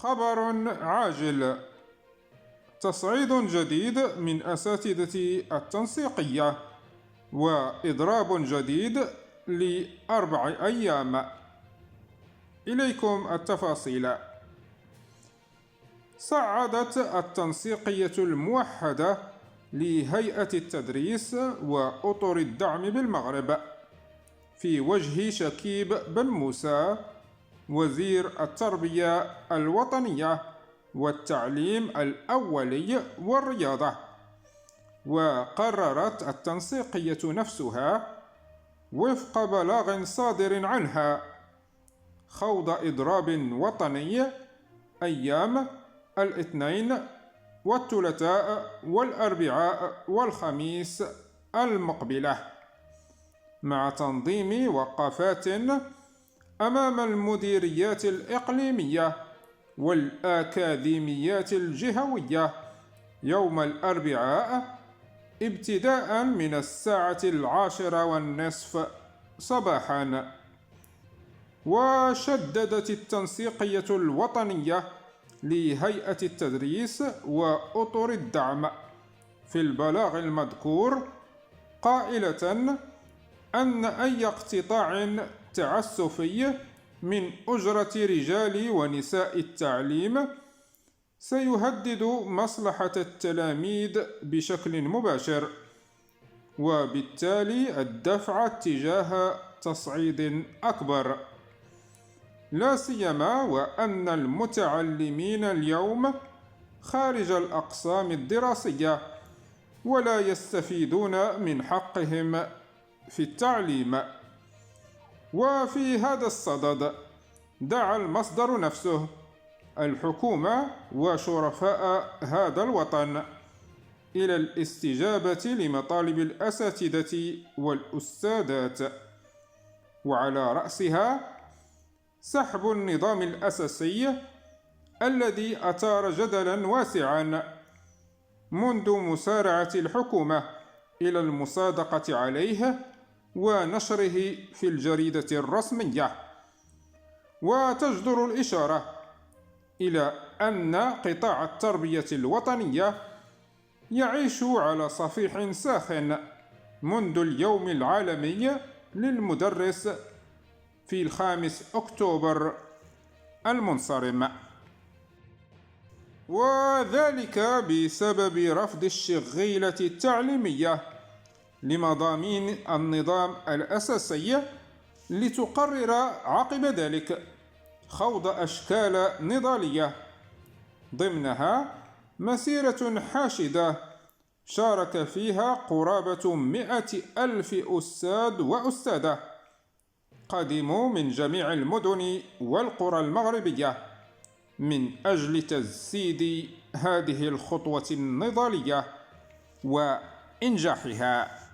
خبر عاجل: تصعيد جديد من أساتذة التنسيقية، وإضراب جديد ل4 أيام. إليكم التفاصيل. صعدت التنسيقية الموحدة لهيئة التدريس وأطر الدعم بالمغرب في وجه شكيب بن موسى وزير التربية الوطنية والتعليم الأولي والرياضة. وقررت التنسيقية نفسها وفق بلاغ صادر عنها خوض إضراب وطني أيام الاثنين والثلاثاء والأربعاء والخميس المقبلة، مع تنظيم وقفات أمام المديريات الإقليمية والأكاديميات الجهوية يوم الأربعاء ابتداء من 10:10 صباحا. وشددت التنسيقية الوطنية لهيئة التدريس وأطر الدعم في البلاغ المذكور قائلة أن أي اقتطاع تعسفي من أجرة رجال ونساء التعليم سيهدد مصلحة التلاميذ بشكل مباشر، وبالتالي الدفع اتجاه تصعيد أكبر، لا سيما وأن المتعلمين اليوم خارج الأقسام الدراسية ولا يستفيدون من حقهم في التعليم. وفي هذا الصدد دعا المصدر نفسه الحكومة وشرفاء هذا الوطن إلى الاستجابة لمطالب الأساتذة والأستاذات، وعلى رأسها سحب النظام الأساسي الذي أثار جدلا واسعا منذ مسارعة الحكومة إلى المصادقة عليه ونشره في الجريدة الرسمية. وتجدر الإشارة إلى أن قطاع التربية الوطنية يعيش على صفيح ساخن منذ اليوم العالمي للمدرس في 5 أكتوبر المنصرم، وذلك بسبب رفض الشغيلة التعليمية لمضامين النظام الأساسي لتقرر عقب ذلك خوض أشكال نضالية، ضمنها مسيرة حاشدة شارك فيها قرابة 100,000 أستاذ وأستاذة قدموا من جميع المدن والقرى المغربية من أجل تجسيد هذه الخطوة النضالية وإنجاحها.